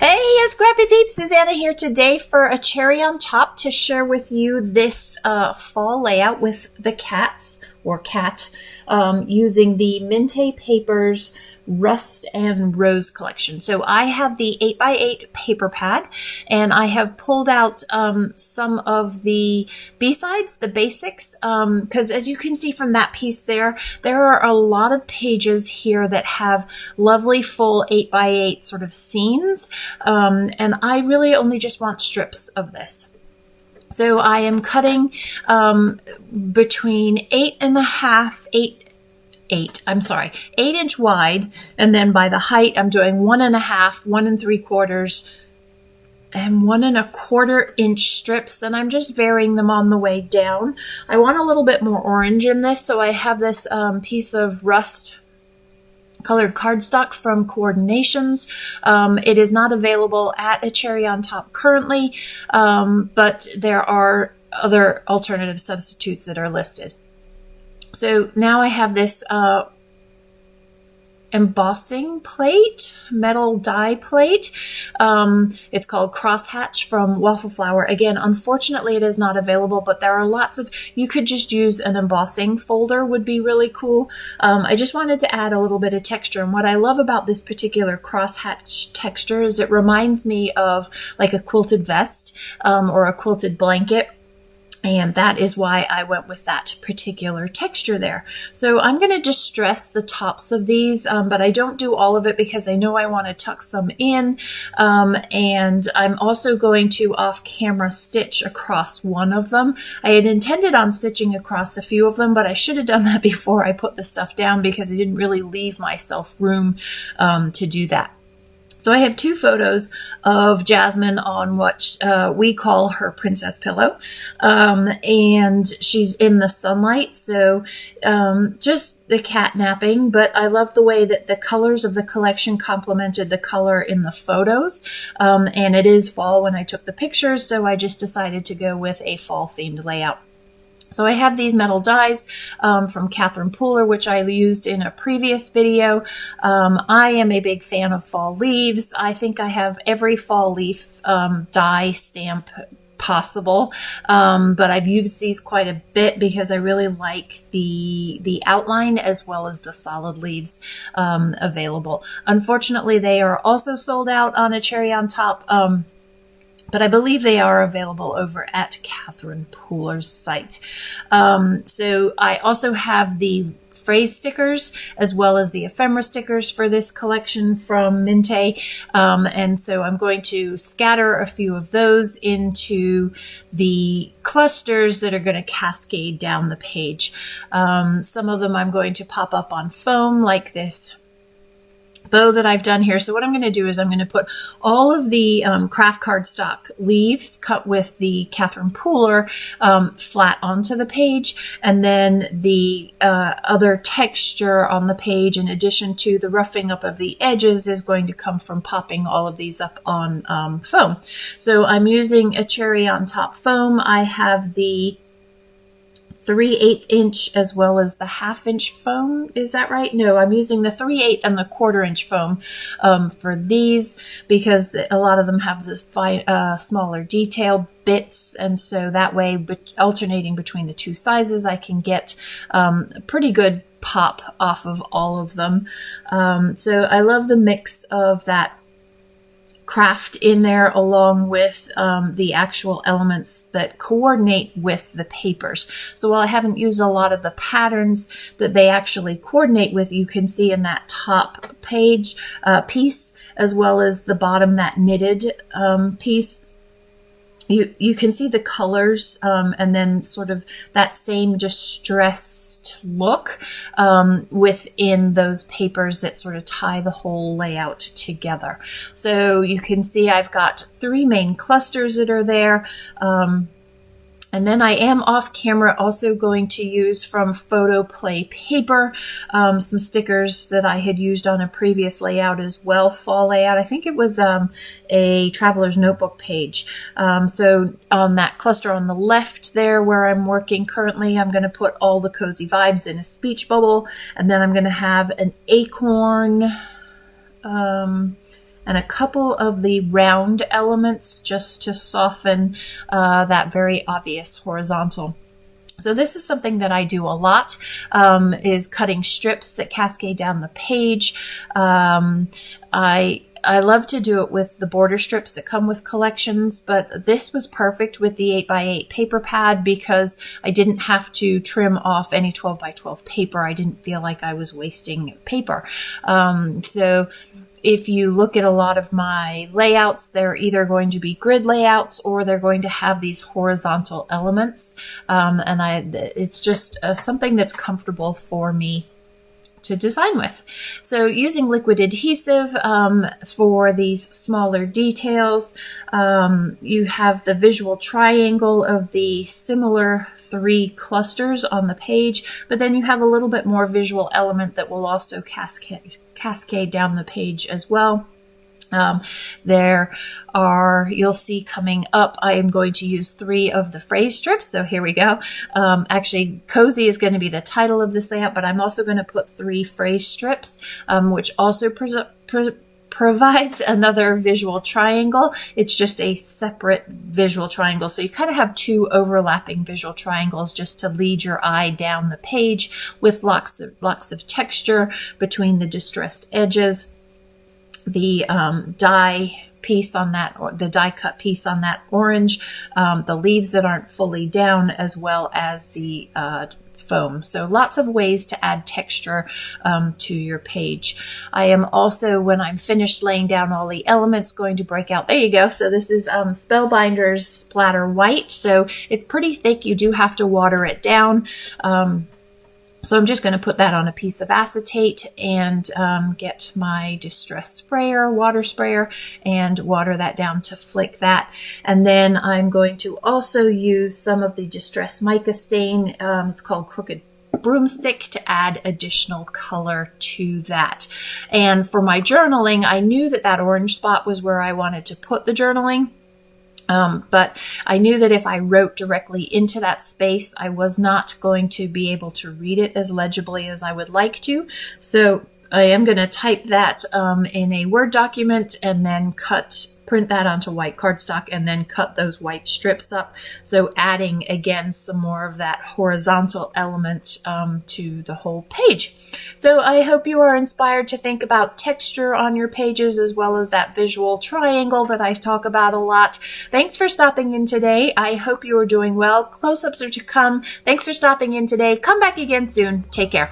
Hey, Scrappy Peeps, Suzanna here today for a cherry on top to share with you this fall layout with the cats, or cat, using the Mintay Papers Rust and Rose collection. So I have the 8x8 paper pad, and I have pulled out some of the B-sides, the basics, because as you can see from that piece there are a lot of pages here that have lovely full 8x8 sort of scenes, and I really only just want strips of this. So I am cutting between 8-inch wide, and then by the height I'm doing 1.5, 1 3/4, and 1 1/4 inch strips, and I'm just varying them on the way down. I want a little bit more orange in this, so I have this piece of rust colored cardstock from Coordinations. It is not available at a cherry on top currently, but there are other alternative substitutes that are listed. So now I have this embossing plate, metal die plate. It's called Crosshatch from Waffle Flower. Again, unfortunately, it is not available, but there are lots of, you could just use an embossing folder, would be really cool. I just wanted to add a little bit of texture. And what I love about this particular crosshatch texture is it reminds me of like a quilted vest or a quilted blanket. And that is why I went with that particular texture there. So I'm going to distress the tops of these, but I don't do all of it because I know I want to tuck some in. And I'm also going to off-camera stitch across one of them. I had intended on stitching across a few of them, but I should have done that before I put the stuff down because I didn't really leave myself room to do that. So I have two photos of Jasmine on what we call her princess pillow, and she's in the sunlight, so just the cat napping, but I love the way that the colors of the collection complemented the color in the photos, and it is fall when I took the pictures, so I just decided to go with a fall-themed layout. So I have these metal dies from Catherine Pooler, which I used in a previous video. I am a big fan of fall leaves. I think I have every fall leaf die stamp possible, but I've used these quite a bit because I really like the outline as well as the solid leaves available. Unfortunately, they are also sold out on a cherry on top, but I believe they are available over at Catherine Pooler's site. So I also have the phrase stickers as well as the ephemera stickers for this collection from Mintay. And so I'm going to scatter a few of those into the clusters that are going to cascade down the page. Some of them I'm going to pop up on foam like this bow that I've done here. So what I'm going to do is I'm going to put all of the craft cardstock leaves cut with the Catherine Pooler flat onto the page, and then the other texture on the page, in addition to the roughing up of the edges, is going to come from popping all of these up on foam. So I'm using a cherry on top foam. I have the 3/8 inch as well as the 1/2 inch foam. Is that right? No, I'm using the 3/8 and the 1/4 inch foam for these because a lot of them have the smaller detail bits, and so that way, alternating between the two sizes, I can get a pretty good pop off of all of them. So I love the mix of that craft in there along with the actual elements that coordinate with the papers. So while I haven't used a lot of the patterns that they actually coordinate with, you can see in that top page piece as well as the bottom, that knitted piece. You can see the colors and then sort of that same distressed look within those papers that sort of tie the whole layout together. So you can see I've got 3 main clusters that are there. And then I am off camera also going to use from Photo Play Paper some stickers that I had used on a previous layout as well, fall layout. I think it was a Traveler's Notebook page. So on that cluster on the left there where I'm working currently, I'm going to put all the cozy vibes in a speech bubble, and then I'm going to have an acorn and a couple of the round elements just to soften that very obvious horizontal. So this is something that I do a lot, is cutting strips that cascade down the page. I love to do it with the border strips that come with collections, but this was perfect with the 8x8 paper pad because I didn't have to trim off any 12x12 paper. I didn't feel like I was wasting paper. So if you look at a lot of my layouts, they're either going to be grid layouts or they're going to have these horizontal elements. It's just something that's comfortable for me to design with. So using liquid adhesive for these smaller details, you have the visual triangle of the similar 3 clusters on the page, but then you have a little bit more visual element that will also cascade down the page as well. You'll see coming up, I am going to use 3 of the phrase strips. So here we go. Actually, Cozy is going to be the title of this layout, but I'm also going to put 3 phrase strips, which also provides another visual triangle. It's just a separate visual triangle. So you kind of have 2 overlapping visual triangles just to lead your eye down the page with lots of texture between the distressed edges. The die piece on that, or the die cut piece on that orange, the leaves that aren't fully down, as well as the foam. So lots of ways to add texture to your page. I am also, when I'm finished laying down all the elements, going to break out, there you go. So this is Spellbinder's Splatter White. So it's pretty thick. You do have to water it down. So I'm just going to put that on a piece of acetate and get my distress sprayer, water sprayer, and water that down to flick that. And then I'm going to also use some of the distress mica stain. It's called Crooked Broomstick, to add additional color to that. And for my journaling, I knew that orange spot was where I wanted to put the journaling. But I knew that if I wrote directly into that space, I was not going to be able to read it as legibly as I would like to. So I am going to type that in a Word document and then print that onto white cardstock and then cut those white strips up. So adding again some more of that horizontal element to the whole page. So I hope you are inspired to think about texture on your pages, as well as that visual triangle that I talk about a lot. Thanks for stopping in today. I hope you are doing well. Close-ups are to come. Thanks for stopping in today. Come back again soon. Take care.